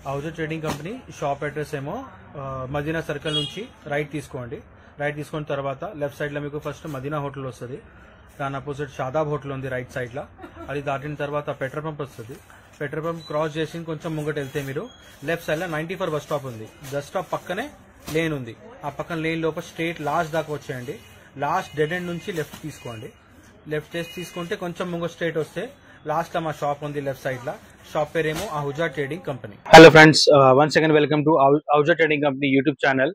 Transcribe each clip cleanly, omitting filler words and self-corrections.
హౌజర్ trading company shop address ఏమో Madina circle నుంచి right తీసుకోండి. రైట్ తీసుకున్న తర్వాత లెఫ్ట్ సైడ్ లో మీకు ఫస్ట్ మదీనా హోటల్ వస్తుంది. దాని అపోజిట్ షాదాబ్ హోటల్ ఉంది రైట్ సైడ్ లో. అది దాటిన తర్వాత పెట్రోల్ పంప్ వస్తుంది. పెట్రోల్ పంప్ క్రాస్ చేసి కొంచెం ముంగట వెళ్తే మీరు లెఫ్ట్ సైడ్ లో 94 బస్ స్టాప్ ఉంది. బస్ స్టాప్ పక్కనే లేన్ ఉంది. ఆ పక్కన లేన్ లోపల స్ట్రేట్ లాస్ట్ దాకా వచ్చేయండి. లాస్ట్ డెడ్ ఎండ్ నుంచి లెఫ్ట్ తీసుకోండి. లెఫ్ట్ తీసుకుంటే కొంచెం ముంగ స్ట్రేట్ వస్తే లాస్ట్ లో మా షాప్ ఉంది లెఫ్ట్ సైడ్ లో. షాప్ పేరేమో Ahuja trading company. Hello friends, once again welcome to Ahuja trading company YouTube channel.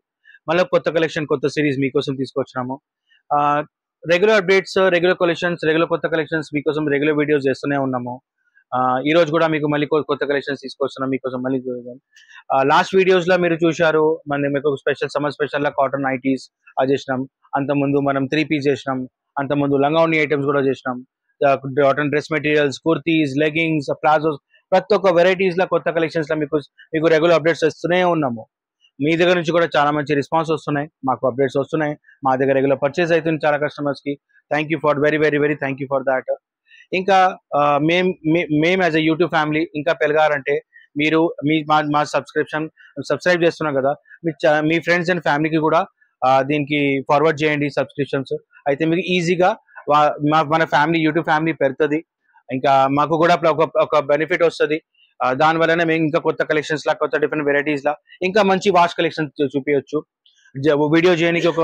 మళ్ళీ కొత్త కలెక్షన్, కొత్త సిరీస్ మీకోసం తీసుకొచ్చినాము. Regular updates, regular collections, regular కొత్త కలెక్షన్స్ మీకోసం రెగ్యులర్ వీడియోస్ చేస్తూనే ఉన్నాము. ఈ రోజు కూడా మీకు మళ్ళీ కొత్త కలెక్షన్స్ తీసుకొస్తున్నాం మీకోసం. మళ్ళీ లాస్ట్ వీడియోస్ లో మీరు చూశారు, మీకు స్పెషల్ సమ్మర్ స్పెషల్ లా కాటన్ నైటీస్ అది చేసినాం. అంతకుముందు మనం 3 పీస్ చేసినాం. అంతకుముందు లంగావోని ఐటమ్స్ కూడా చేసినాం. Cotton dress materials, kurtis, leggings, palazzos, ప్రతి ఒక్క వెరైటీస్ లో కొత్త కలెక్షన్స్ లో మీకు రెగ్యులర్ అప్డేట్స్ ఇస్తూనే ఉన్నాము. మీ దగ్గర నుంచి కూడా చాలా మంచి రెస్పాన్స్ వస్తున్నాయి, మాకు అప్డేట్స్ వస్తున్నాయి. మా దగ్గర రెగ్యులర్ పర్చేస్ అవుతుంది చాలా కస్టమర్స్ కి. Thank you for very thank you for that. ఇంకా మేము యాజ్ అ యూట్యూబ్ ఫ్యామిలీ ఇంకా పెరగాలంటే మీరు మా సబ్స్క్రైబ్ చేస్తున్నారు కదా, మీ ఫ్రెండ్స్ అండ్ ఫ్యామిలీకి కూడా దీనికి ఫార్వర్డ్ చేయండి సబ్స్క్రిప్షన్స్. అయితే మీకు ఈజీగా మన ఫ్యామిలీ, యూట్యూబ్ ఫ్యామిలీ పెరుగుతుంది. ఇంకా మాకు కూడా ఒక బెనిఫిట్ వస్తుంది. దాని వలన మేము ఇంకా కొత్త కలెక్షన్స్ లా, కొత్త డిఫరెంట్ వెరైటీస్ లా ఇంకా మంచి వాష్ కలెక్షన్స్ చూపించవచ్చు. వీడియో చేయడానికి ఒక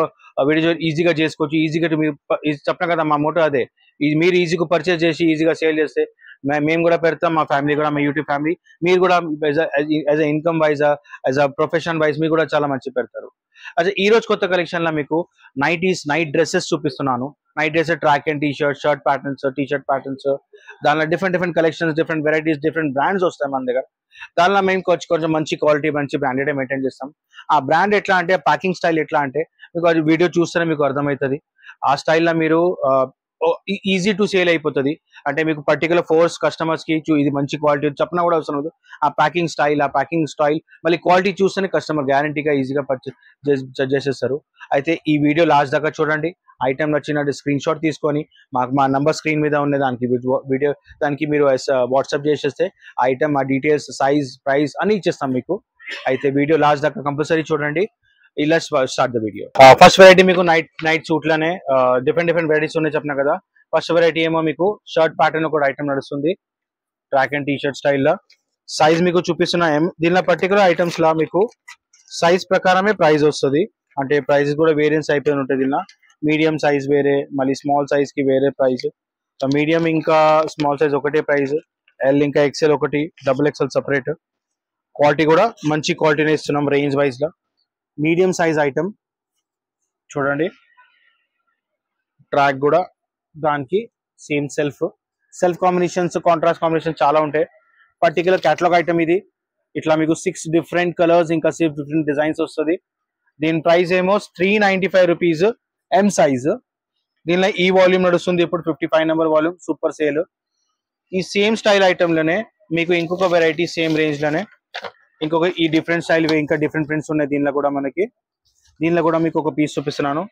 వీడియో ఈజీగా చేసుకోవచ్చు. ఈజీగా చెప్పిన కదా, మా మోటో అదే. మీరు ఈజీగా పర్చేస్ చేసి ఈజీగా సేల్ చేస్తే మేము కూడా పెడతాం, మా ఫ్యామిలీ కూడా, మా యూట్యూబ్ ఫ్యామిలీ. మీరు కూడా as a income wise, as a profession wise మీరు కూడా చాలా మంచి పెడతారు. అదే ఈ రోజు కొత్త కలెక్షన్ లో మీకు నైట్ డ్రెస్సెస్ చూపిస్తున్నాను. Night dress, track and shirt patterns, t-shirt patterns, దానిలో different collections, different varieties, different brands వస్తాయి మన దగ్గర. దానిలో మేము కొంచెం మంచి క్వాలిటీ, మంచి బ్రాండెడ్ మెయింటైన్ చేస్తాం. ఆ బ్రాండ్ ఎట్లా అంటే, ప్యాకింగ్ స్టైల్ ఎట్లా అంటే, మీకు అది వీడియో చూస్తేనే మీకు అర్థమవుతుంది. ఆ స్టైల్లో మీరు ఈజీ టు సేల్ అయిపోతుంది. అంటే మీకు పర్టికులర్ ఫోర్స్ కస్టమర్స్ కి ఇది మంచి క్వాలిటీ చెప్పినా కూడా అవసరం లేదు. ఆ ప్యాకింగ్ స్టైల్ మళ్ళీ క్వాలిటీ చూస్తేనే కస్టమర్ గ్యారంటీగా ఈజీగా పర్చేస్ చేసేస్తారు. అయితే ఈ వీడియో లాస్ట్ దాకా చూడండి. ఐటమ్ నచ్చినట్టు స్క్రీన్ షాట్ తీసుకొని మా నంబర్ స్క్రీన్ మీద ఉన్న దానికి మీరు వాట్సాప్ చేసేస్తే ఐటమ్, ఆ డీటెయిల్స్, సైజ్, ప్రైస్ అన్ని ఇచ్చేస్తాం మీకు. అయితే వీడియో లాస్ట్ దాకా కంపల్సరీ చూడండి. ఇలా start the video. First variety మీకు నైట్ సూట్ లోనే డిఫరెంట్ వెరైటీస్ ఉన్నాయి చెప్పినా కదా. ఫస్ట్ వెరైటీ ఏమో మీకు షర్ట్ ప్యాటర్న్ ఒక ఐటమ్ నడుస్తుంది, ట్రాక్ అండ్ టీ-షర్ట్ స్టైల్లో. సైజ్ మీకు చూపిస్తున్నా. దీనిలో పర్టికులర్ ఐటమ్స్ లా మీకు సైజ్ ప్రకారమే ప్రైస్ వస్తుంది. అంటే ప్రైస్ కూడా వేరియన్స్ అయిపోయి ఉంటుంది. దీనిలో మీడియం సైజ్ వేరే, మళ్ళీ స్మాల్ సైజ్ కి వేరే ప్రైస్. మీడియం ఇంకా స్మాల్ సైజ్ ఒకటే ప్రైస్, ఎల్ ఇంకా ఎక్సెల్ ఒకటి, XXL సపరేట్. క్వాలిటీ కూడా మంచి క్వాలిటీనే ఇస్తున్నాం రేంజ్ వైజ్ లో. మీడియం సైజ్ ఐటమ్ చూడండి. ట్రాక్ కూడా దానికి same self combinations, contrast combination చాలా ఉంటాయి. పర్టికులర్ కేటలాగ్ ఐటమ్ ఇది. ఇట్లా మీకు 6 డిఫరెంట్ కలర్స్, ఇంకా 6 డిఫరెంట్ డిజైన్స్ వస్తుంది. దీని ప్రైస్ ఏమో 395 రూపీస్, ఎం సైజ్. దీనిలో ఈ వాల్యూమ్ నడుస్తుంది ఇప్పుడు, 55 నెంబర్ వాల్యూమ్, సూపర్ సేల్. ఈ సేమ్ స్టైల్ ఐటమ్ లోనే మీకు ఇంకొక వెరైటీ సేమ్ రేంజ్ లోనే ఇంకొక ఈ డిఫరెంట్ స్టైల్, ఇంకా డిఫరెంట్ ప్రింట్స్ ఉన్నాయి దీనిలో కూడా మీకు ఒక పీస్ చూపిస్తున్నాను.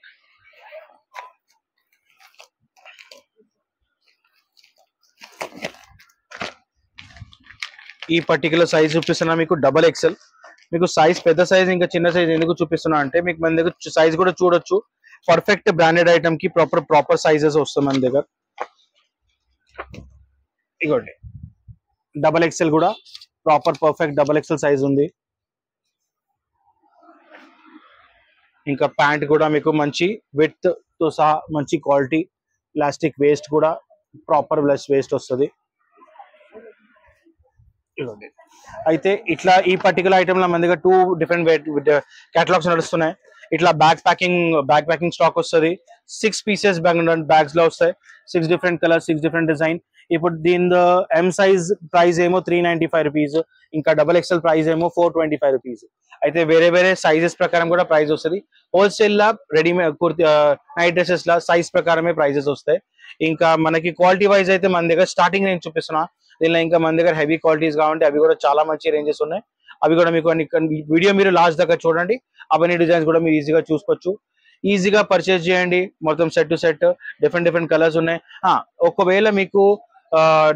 ఈ పర్టికులర్ సైజ్ చూపిస్తున్నా మీకు XXL. మీకు సైజ్, పెద్ద సైజ్ ఇంకా చిన్న సైజ్ ఎందుకు చూపిస్తున్నా అంటే, మీకు మన దగ్గర సైజ్ కూడా చూడొచ్చు. పర్ఫెక్ట్ బ్రాండెడ్ ఐటమ్ కి ప్రాపర్ సైజెస్ వస్తాయి మన దగ్గర. ఇగోండి XXL కూడా పర్ఫెక్ట్ XXL సైజ్ ఉంది. ఇంకా ప్యాంట్ కూడా మీకు మంచి విడ్త్ తో సహా మంచి క్వాలిటీ, ప్లాస్టిక్ వేస్ట్ కూడా ప్రాపర్ వేస్ట్ వస్తుంది. అయితే ఇట్లా ఈ పర్టికులర్ ఐటమ్ లో మన దగ్గర 2 డిఫరెంట్ కేటలాగ్స్ నడుస్తున్నాయి. ఇట్లా బ్యాగ్ ప్యాకింగ్ స్టాక్ వస్తుంది. 6 పీసెస్ బ్యాగ్స్ లో వస్తాయి. 6 డిఫరెంట్ కలర్స్, 6 డిఫరెంట్ డిజైన్. ఇప్పుడు దీని ఎం సైజ్ ప్రైస్ ఏమో 395 రూపీస్, ఇంకా XXL ప్రైస్ ఏమో 425 రూపీస్. అయితే వేరే సైజెస్ ప్రకారం కూడా ప్రైస్ వస్తుంది. హోల్సేల్ లా రెడీమేడ్ కుర్తి, నైట్ డ్రెస్సెస్ లా సైజ్ ప్రకారమే ప్రైజెస్ వస్తాయి. ఇంకా మనకి క్వాలిటీ వైజ్ అయితే మన దగ్గర స్టార్టింగ్ రేంజ్ చూపిస్తున్నా. దీనిలో ఇంకా మన దగ్గర హెవీ క్వాలిటీస్ కావాలంటే అవి కూడా చాలా మంచి రేంజెస్ ఉన్నాయి. అవి కూడా మీకు వీడియో మీరు లాస్ట్ దాకా చూడండి. అవన్నీ డిజైన్స్ కూడా మీరు ఈజీగా చూసుకోవచ్చు. ఈజీగా పర్చేస్ చేయండి. మొత్తం set to set different colours ఉన్నాయి. ఒకవేళ మీకు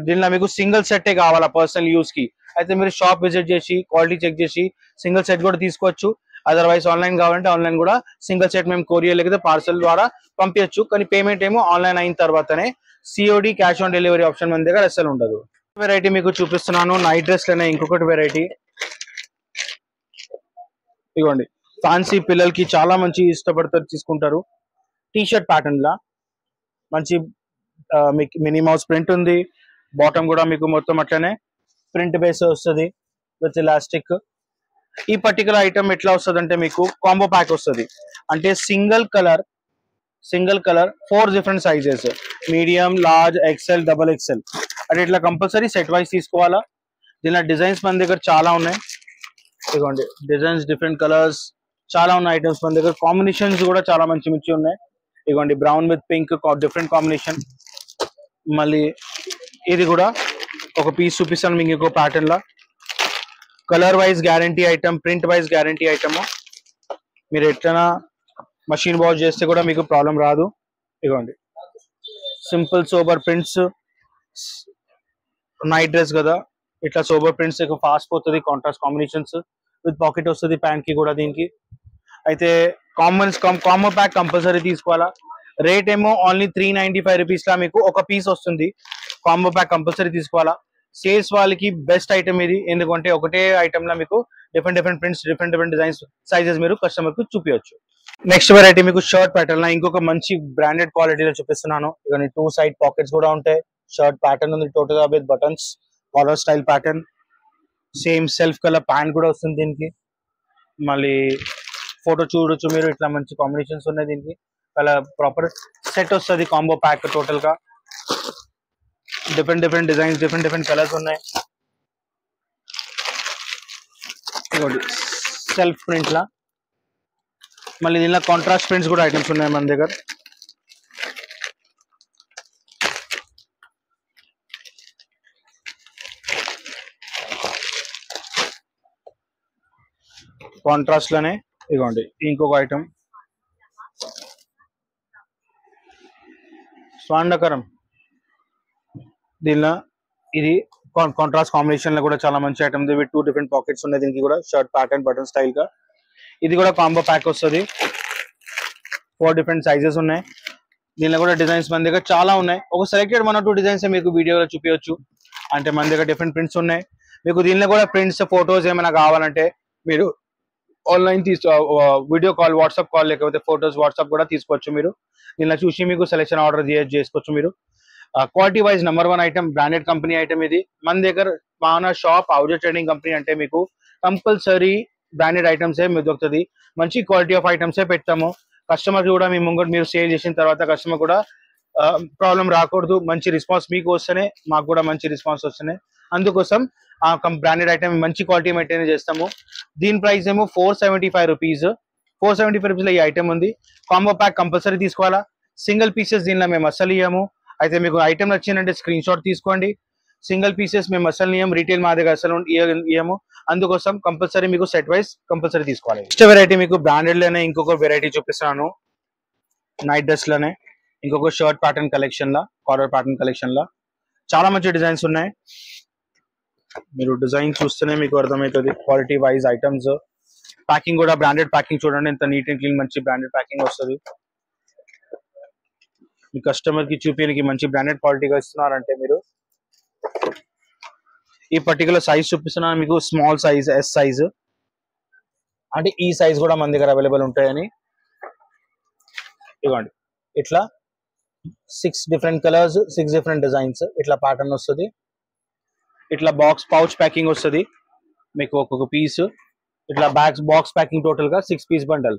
దీనిలో మీకు సింగిల్ సెట్టే కావాలా పర్సనల్ యూస్ కి అయితే మీరు షాప్ విజిట్ చేసి క్వాలిటీ చెక్ చేసి సింగిల్ సెట్ కూడా తీసుకోవచ్చు. అదర్వైజ్ ఆన్లైన్ కావాలంటే ఆన్లైన్ కూడా సింగిల్ సెట్ మేము కొరియర్ లేకపోతే పార్సల్ ద్వారా పంపించచ్చు. కానీ పేమెంట్ ఏమో ఆన్లైన్ అయిన తర్వాతనే, COD cash on delivery option మన దగ్గర అసలు ఉండదు. వెరైటీ మీకు చూపిస్తున్నాను నైట్ డ్రెస్ లోనే ఇంకొకటి వెరైటీ. ఇదిగోండి ఫ్యాన్సీ పిల్లలకి చాలా మంచి ఇష్టపడతారు తీసుకుంటారు. టీ షర్ట్ ప్యాటర్న్ లా మంచి మీకు మినీ మౌస్ ప్రింట్ ఉంది. బాటమ్ కూడా మీకు మొత్తం అట్లనే ప్రింట్ బేస్ వస్తుంది విత్ ఎలాస్టిక్. ఈ పర్టికులర్ ఐటమ్ ఎట్లా వస్తుంది అంటే మీకు కాంబో ప్యాక్ వస్తుంది. అంటే single colour 4 different sizes, medium, large, XL, double XL. అంటే ఇట్లా కంపల్సరీ సెట్ వైజ్ తీసుకోవాలా. దీనిలో డిజైన్స్ మన దగ్గర చాలా ఉన్నాయి. ఇదిగోండి డిజైన్స్, డిఫరెంట్ కలర్స్ చాలా ఉన్నాయి ఐటమ్స్ మన దగ్గర. కాంబినేషన్స్ కూడా చాలా మంచి మంచి ఉన్నాయి. ఇదిగోండి brown with pink different combination. మళ్ళీ ఇది కూడా ఒక పీస్ చూపిస్తాను మీకు ఇంకో ప్యాటర్న్ లా. Colour wise guarantee item, print wise guarantee item. మీరు ఎట్లనా మషిన్ వాష్ చేస్తే కూడా మీకు ప్రాబ్లం రాదు. ఇదిగోండి simple sober prints, night dress కదా ఇట్లా సోబర్ ప్రింట్స్ ఎక్కువ ఫాస్ట్ పోతుంది. కాంట్రాస్ట్ కాంబినేషన్స్ విత్ పాకెట్ వస్తుంది ప్యాంట్ కి కూడా. దీనికి అయితే కాంబో ప్యాక్ కంపల్సరీ తీసుకోవాలా. రేట్ ఏమో ఓన్లీ 395 రూపీస్ లా మీకు ఒక పీస్ వస్తుంది. కాంబో ప్యాక్ కంపల్సరీ తీసుకోవాలా. సేల్స్ వాళ్ళకి బెస్ట్ ఐటమ్ ఇది. ఎందుకంటే ఒకటే ఐటమ్ లా మీకు different prints, different designs, sizes మీరు కస్టమర్ కు చూపించవచ్చు. నెక్స్ట్ వెరైటీ మీకు షర్ట్ ప్యాటర్న్ లా ఇంకొక మంచి బ్రాండెడ్ క్వాలిటీలో చూపిస్తున్నాను. ఇక 2 సైడ్ పాకెట్స్ కూడా ఉంటాయి. షర్ట్ ప్యాటర్న్ ఉంది టోటల్ గా with buttons, caller style pattern. Same self colour pant కూడా వస్తుంది దీనికి. మళ్ళీ ఫోటో చూడొచ్చు మీరు, ఇట్లా మంచి కాంబినేషన్స్ ఉన్నాయి దీనికి. అలా ప్రాపర్ సెట్ వస్తుంది కాంబో ప్యాక్ టోటల్ గా. డిఫరెంట్ డిజైన్స్, డిఫరెంట్ కలర్స్ ఉన్నాయి. సెల్ఫ్ ప్రింట్ లా మళ్ళీ దీనిలో కాంట్రాస్ట్ ప్రింట్స్ కూడా ఐటమ్స్ ఉన్నాయి మన దగ్గర. కాంట్రాస్ట్ లోనే ఇదిగోండి ఇంకొక ఐటమ్ స్వర్ణకరం. దీనిలో ఇది కాంట్రాస్ట్ కాంబినేషన్ లో కూడా చాలా మంచి ఐటమ్. విత్ 2 డిఫరెంట్ పాకెట్స్ ఉన్నాయి దీనికి కూడా. షర్ట్ ప్యాటర్న్ బటన్ స్టైల్ గా ఇది కూడా కాంబో ప్యాక్ వస్తుంది. 4 డిఫరెంట్ సైజెస్ ఉన్నాయి. దీనిలో కూడా డిజైన్స్ మన దగ్గర చాలా ఉన్నాయి. ఒక సెలెక్టెడ్ 1 or 2 డిజైన్స్ మీకు వీడియోలో చూపించవచ్చు. అంటే మన దగ్గర డిఫరెంట్ ప్రింట్స్ ఉన్నాయి. మీకు దీనిలో కూడా ప్రింట్స్, ఫొటోస్ ఏమైనా కావాలంటే మీరు online video call, WhatsApp call, లేకపోతే ఫొటోస్ వాట్సాప్ కూడా తీసుకోవచ్చు. మీరు దీనిలో చూసి మీకు సెలెక్షన్ ఆర్డర్ చేసుకోవచ్చు. మీరు quality wise number 1 item, branded company item ఇది. మన దగ్గర మన షాప్ ఔజర్ ట్రేడింగ్ కంపెనీ అంటే మీకు కంపల్సరీ బ్రాండెడ్ ఐటమ్సే మీకు దొరుకుతుంది. మంచి క్వాలిటీ ఆఫ్ ఐటమ్సే పెడతాము. కస్టమర్ కూడా మీ ముంగట మీరు సేల్ చేసిన తర్వాత కస్టమర్ కూడా ప్రాబ్లం రాకూడదు. మంచి రెస్పాన్స్ మీకు వస్తేనే మాకు కూడా మంచి రెస్పాన్స్ వస్తేనే. అందుకోసం బ్రాండెడ్ ఐటమ్ మంచి క్వాలిటీ మెయింటైన్ చేస్తాము. దీని ప్రైస్ ఏమో 475 రూపీస్. 475 రూపీస్ లో ఈ ఐటమ్ ఉంది. కాంబో ప్యాక్ కంపల్సరీ తీసుకోవాలా. సింగిల్ పీసెస్ దీనిలో మేము అస్సలు ఇయ్యము. అయితే మీకు ఐటమ్ నచ్చిందంటే స్క్రీన్ షాట్ తీసుకోండి. సింగిల్ పీసెస్ మేము అసలు ఇయ్యం. రీటైల్ మా దగ్గర అసలు ఇయ్యము. అందుకోసం కంపల్సరీ మీకు సెట్ వైజ్ కంపల్సరీ తీసుకోవాలి. నెక్స్ట్ వెరైటీ మీకు బ్రాండెడ్ లోనే ఇంకొక వెరైటీ చూపిస్తాను. నైట్ డ్రెస్ లోనే ఇంకొక షర్ట్ ప్యాటర్న్ కలెక్షన్ లా, కాలర్ ప్యాటర్న్ కలెక్షన్ లా చాలా మంచి డిజైన్స్ ఉన్నాయి. మీరు డిజైన్ చూస్తేనే మీకు అర్థమవుతుంది. క్వాలిటీ వైజ్ ఐటమ్స్, ప్యాకింగ్ కూడా బ్రాండెడ్ ప్యాకింగ్ చూడండి ఎంత నీట్ అండ్ క్లీన్, మంచి బ్రాండెడ్ ప్యాకింగ్ వస్తుంది. మీ కస్టమర్ కి చూపించడానికి మంచి బ్రాండెడ్ క్వాలిటీగా ఇస్తున్నారంటే మీరు. ఈ పర్టికులర్ సైజ్ చూపిస్తున్నాను మీకు, స్మాల్ సైజ్, ఎస్ సైజ్. అంటే ఈ సైజ్ కూడా మన దగ్గర అవైలబుల్ ఉంటాయని. ఇవ్వండి ఇట్లా 6 డిఫరెంట్ కలర్స్, 6 డిఫరెంట్ డిజైన్స్, ఇట్లా ప్యాటర్న్ వస్తుంది. ఇట్లా పౌచ్ ప్యాకింగ్ వస్తుంది మీకు ఒక్కొక్క పీస్. ఇట్లా బాక్స్ ప్యాకింగ్ టోటల్ గా 6 పీస్ బండల్.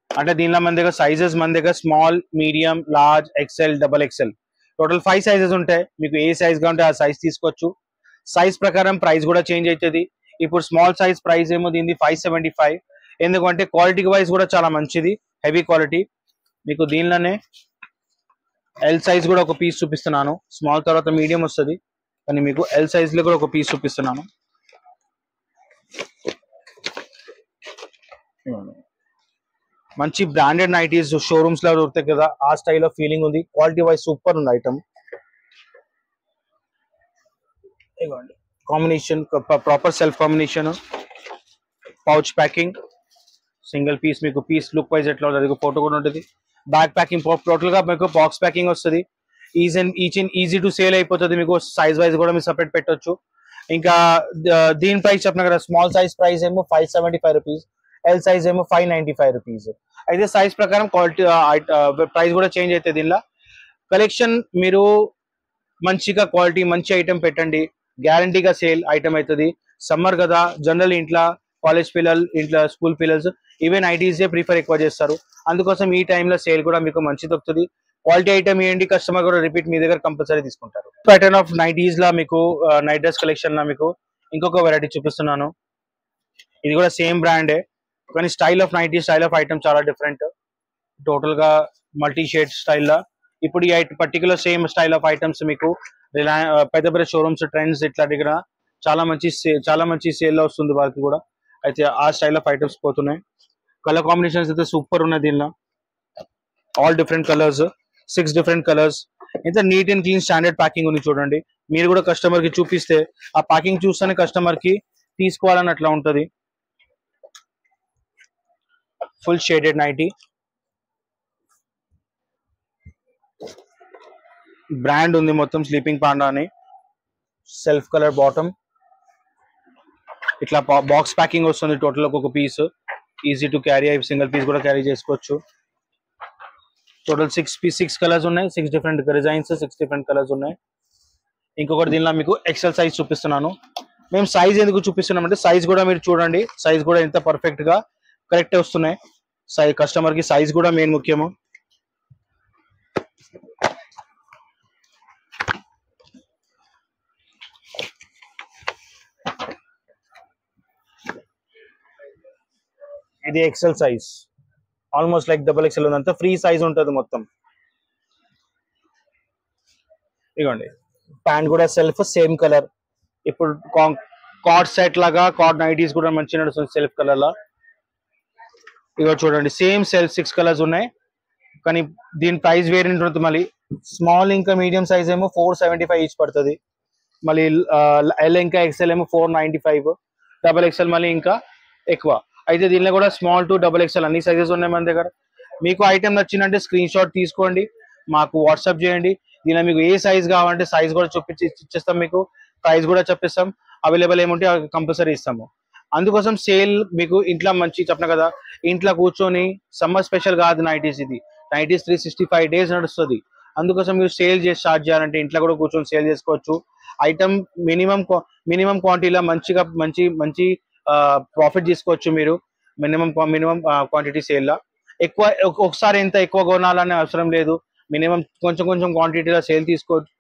అంటే దీనిలో మన దగ్గర సైజెస్ మన దగ్గర small, medium, large, XL, double XL total 5 sizes ఉంటాయి. మీకు ఏ సైజ్ గా ఉంటే ఆ సైజ్ తీసుకోవచ్చు. సైజ్ ప్రకారం ప్రైస్ కూడా చేంజ్ అవుతుంది. ఇప్పుడు స్మాల్ సైజ్ ప్రైస్ ఏమో దీనికి 575. ఎందుకంటే క్వాలిటీ వైజ్ కూడా చాలా మంచిది, హెవీ క్వాలిటీ. మీకు దీనిలోనే ఎల్ సైజ్ కూడా ఒక పీస్ చూపిస్తున్నాను. స్మాల్ తర్వాత మీడియం వస్తుంది, కానీ మీకు ఎల్ సైజ్ లో కూడా ఒక పీస్ చూపిస్తున్నాను. మంచి బ్రాండెడ్ నైటీస్ షోరూమ్స్ లో దొరుకుతాయి కదా, ఆ స్టైల్ ఆఫ్ ఫీలింగ్ ఉంది. క్వాలిటీ వైజ్ సూపర్ ఉంది ఐటమ్. ఇదిగోండి combination, proper self combination, pouch packing, single piece మీకు పీస్ లుక్ వైజ్ ఎట్లా ఉంటుంది ఫోటో కూడా ఉంటుంది. బ్యాక్ ప్యాకింగ్ టోటల్ గా మీకు బాక్స్ ప్యాకింగ్ వస్తుంది. ఈజీ టు సేల్ అయిపోతుంది. మీకు సైజ్ వైజ్ కూడా మీరు సపరేట్ పెట్టొచ్చు. ఇంకా దీని ప్రైస్ చెప్పిన కదా, స్మాల్ సైజ్ ప్రైస్ ఏమో 575 రూపీస్, ఎల్ సైజ్ ఏమో 595 రూపీస్. అయితే సైజ్ ప్రకారం క్వాలిటీ ప్రైస్ కూడా చేంజ్ అవుతుంది. దీనిలో కలెక్షన్ మీరు మంచిగా క్వాలిటీ మంచి ఐటమ్ పెట్టండి, గ్యారంటీగా సేల్ ఐటమ్ అవుతుంది. సమ్మర్ కదా, జనరల్ ఇంట్లో కాలేజ్ పిల్లలు, ఇంట్లో స్కూల్ పిల్లలు ఈవెన్ ఐటీసే ప్రిఫర్ ఎక్కువ చేస్తారు. అందుకోసం ఈ టైంలో సేల్ కూడా మీకు మంచి దొరుకుతుంది. క్వాలిటీ ఐటమ్ ఇవ్వండి, కస్టమర్ కూడా రిపీట్ మీ దగ్గర కంపల్సరీ తీసుకుంటారు. ప్యాటర్న్ ఆఫ్ నైటీస్ లా మీకు నైట్ డ్రెస్ కలెక్షన్ లా మీకు ఇంకొక వెరైటీ చూపిస్తున్నాను. ఇది కూడా సేమ్ బ్రాండే, కానీ style of nighty, style of item చాలా డిఫరెంట్. టోటల్ గా మల్టీ షేడ్ స్టైల్ లా ఇప్పుడు ఈ particular same style of items మీకు పెద్ద పెద్ద షోరూమ్స్, ట్రెండ్స్ ఇట్లా దగ్గర చాలా మంచి సేల్ లో వస్తుంది వాళ్ళకి కూడా. అయితే ఆ స్టైల్ ఆఫ్ ఐటమ్స్ పోతున్నాయి. కలర్ కాంబినేషన్స్ అయితే సూపర్ ఉన్నాయి దీనిలో. All different colours, 6 different colours. ఇంత neat and clean standard packing ఉంది చూడండి. మీరు కూడా కస్టమర్ కి చూపిస్తే ఆ ప్యాకింగ్ చూస్తేనే కస్టమర్ కి తీసుకోవాలని అట్లా ఉంటది. ఫుల్ షేడెడ్ నైటీ, బ్రాండ్ ఉంది మొత్తం స్లీపింగ్ పాండా అని. సెల్ఫ్ కలర్ బాటమ్, ఇట్లా బాక్స్ ప్యాకింగ్ వస్తుంది. టోటల్ ఒక పీస్ ఈజీ టు క్యారీ అయ్యి సింగిల్ పీస్ కూడా క్యారీ చేసుకోవచ్చు. టోటల్ 6 కలర్స్ ఉన్నాయి, 6 డిఫరెంట్ డిజైన్స్, 6 డిఫరెంట్ కలర్స్ ఉన్నాయి. ఇంకొకటి దీనిలో మీకు ఎక్సెల్ సైజ్ చూపిస్తున్నాను. మేము సైజ్ ఎందుకు చూపిస్తున్నామంటే సైజ్ కూడా మీరు చూడండి, సైజ్ కూడా ఎంత పర్ఫెక్ట్ గా కరెక్ట్ వస్తున్నాయి. కస్టమర్ కి సైజ్ కూడా మెయిన్ ముఖ్యము. ఇది XL size, almost like XXL ఉందంతా ఫ్రీ సైజ్ ఉంటుంది మొత్తం. ఇదిగోండి ప్యాంట్ కూడా సెల్ఫ్ సేమ్ కలర్. ఇప్పుడు కార్డ్ సెట్ లాగా కార్డ్ నైటీస్ కూడా మంచిగా నడుస్తుంది సెల్ఫ్ కలర్ లా. ఇగో చూడండి సేమ్ సెల్ఫ్ 6 కలర్స్ ఉన్నాయి, కానీ దీని ప్రైస్ వేరియంట్ ఉంటుంది. మళ్ళీ స్మాల్ ఇంకా మీడియం సైజ్ ఏమో 475 ఈచ్ పడుతుంది. మళ్ళీ ఎల్ ఇంకా ఎక్స్ఎల్ ఏమో 495, XXL మళ్ళీ ఇంకా ఎక్కువ. అయితే దీనిలో కూడా స్మాల్ టు XXL అన్ని సైజెస్ ఉన్నాయి మన దగ్గర. మీకు ఐటమ్ నచ్చిందంటే స్క్రీన్ షాట్ తీసుకోండి, మాకు వాట్సాప్ చేయండి. దీనిలో మీకు ఏ సైజ్ కావాలంటే సైజ్ కూడా చూపించి ఇచ్చేస్తాం, మీకు ప్రైస్ కూడా చెప్పిస్తాం. అవైలబుల్ ఏముంటే కంపల్సరీ ఇస్తాము. అందుకోసం సేల్ మీకు ఇంట్లో మంచి చెప్పిన కదా, ఇంట్లో కూర్చొని సమ్మర్ స్పెషల్ కాదు నైటీస్, ఇది నైటీస్ 365 డేస్ నడుస్తుంది. అందుకోసం మీరు సేల్ చేసి స్టార్ట్ చేయాలంటే ఇంట్లో కూడా కూర్చొని సేల్ చేసుకోవచ్చు. ఐటమ్ మినిమం క్వాంటిటీలో మంచి ప్రాఫిట్ తీసుకోవచ్చు మీరు. మినిమం క్వాంటిటీ సేల్ లా ఎక్కువ ఒకసారి ఎంత ఎక్కువ కొనాలనే అవసరం లేదు. మినిమం కొంచెం క్వాంటిటీలో సేల్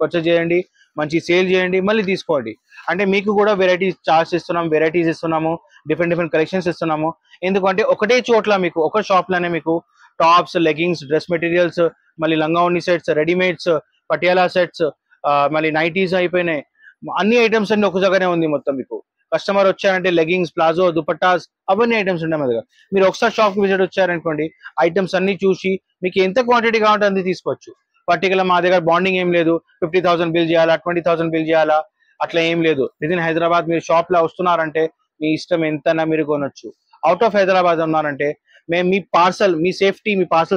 పర్చేజ్ చేయండి, మంచి సేల్ చేయండి, మళ్ళీ తీసుకోండి. అంటే మీకు కూడా వెరైటీస్ ఇస్తున్నాము, డిఫరెంట్ కలెక్షన్స్ ఇస్తున్నాము. ఎందుకంటే ఒకటే చోట్ల మీకు ఒక షాప్ లోనే మీకు టాప్స్, లెగ్గింగ్స్, డ్రెస్ మెటీరియల్స్, మళ్ళీ లంగావోని సెట్స్, రెడీమేడ్స్, పటియాలా సెట్స్, మళ్ళీ నైటీస్ అయిపోయినాయి. అన్ని ఐటమ్స్ అన్ని ఒక దగ్గరనే ఉంది మొత్తం. మీకు కస్టమర్ వచ్చారంటే లెగ్గింగ్స్, ప్లాజో, దుపట్టాస్ అవన్నీ ఐటమ్స్ ఉంటాయి మా దగ్గర. మీరు ఒకసారి షాప్ కి విజిట్ వచ్చారనుకోండి, ఐటమ్స్ అన్ని చూసి మీకు ఎంత క్వాంటిటీ కావాలంటే అంతే తీసుకోవచ్చు. పర్టికులర్ మా దగ్గర బాండింగ్ ఏం లేదు, 50,000 బిల్ చేయాలా, 20,000 బిల్ చేయాలా, అట్లా ఏం లేదు. విదిన్ హైదరాబాద్ మీరు షాప్ లో వస్తున్నారంటే మీ ఇష్టం ఎంతైనా మీరు కొనొచ్చు. అవుట్ ఆఫ్ హైదరాబాద్ ఉన్నారంటే మేము మీ పార్సల్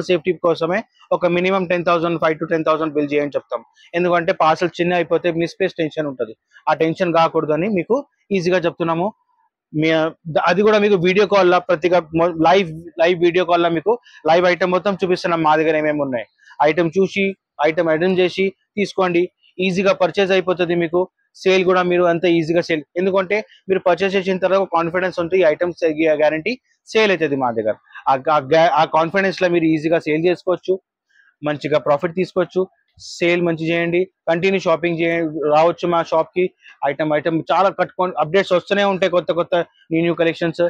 సేఫ్టీ కోసమే ఒక మినిమం 10,000, 5 to 10,000 బిల్ చేయని చెప్తాం. ఎందుకంటే పార్సల్ చిన్న అయిపోతే మిస్ప్లేస్ టెన్షన్ ఉంటుంది. ఆ టెన్షన్ కాకూడదు అని మీకు ఈజీగా చెప్తున్నాము. అది కూడా మీకు వీడియో కాల్ లా ప్రతిగా లైవ్ వీడియో కాల్ లా మీకు లైవ్ ఐటమ్ మొత్తం చూపిస్తున్నాం. మా దగ్గర ఏమేమి ఉన్నాయి ఐటమ్ చూసి ఐటమ్ చేసి తీసుకోండి. ఈజీగా పర్చేజ్ అయిపోతుంది మీకు. సేల్ కూడా మీరు అంత ఈజీగా సేల్, ఎందుకంటే మీరు పర్చేజ్ చేసిన తర్వాత కాన్ఫిడెన్స్ ఉంటుంది, ఈ ఐటమ్స్ గ్యారంటీ సేల్ అవుతుంది మా దగ్గర. ఆ కాన్ఫిడెన్స్ లో మీరు ఈజీగా సేల్ చేసుకోవచ్చు, మంచిగా ప్రాఫిట్ తీసుకోవచ్చు. సేల్ మంచి చేయండి, కంటిన్యూ షాపింగ్ రావచ్చు మా షాప్ కి. ఐటమ్ చాలా కట్టుకొని అప్డేట్స్ వస్తూనే ఉంటాయి, కొత్త న్యూ కలెక్షన్స్.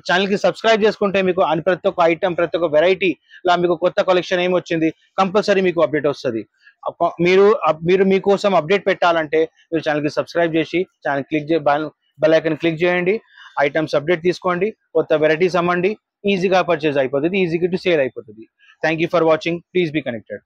ఛానల్ కి సబ్స్క్రైబ్ చేసుకుంటే మీకు ప్రతి ఒక్క ఐటమ్, ప్రతి ఒక్క వెరైటీ లా మీకు కొత్త కలెక్షన్ ఏమొచ్చింది కంపల్సరీ మీకు అప్డేట్ వస్తుంది. మీరు మీకోసం అప్డేట్ పెట్టాలంటే మీరు ఛానల్ కి సబ్స్క్రైబ్ చేసి బెల్ ఐకాన్ క్లిక్ చేయండి. ఐటమ్స్ అప్డేట్ తీసుకోండి, కొత్త వెరైటీస్ అమ్మండి, ఈజీగా పర్చేజ్ అయిపోతుంది, ఈజీగా టు సేల్ అయిపోతుంది. Thank you for watching. Please be connected.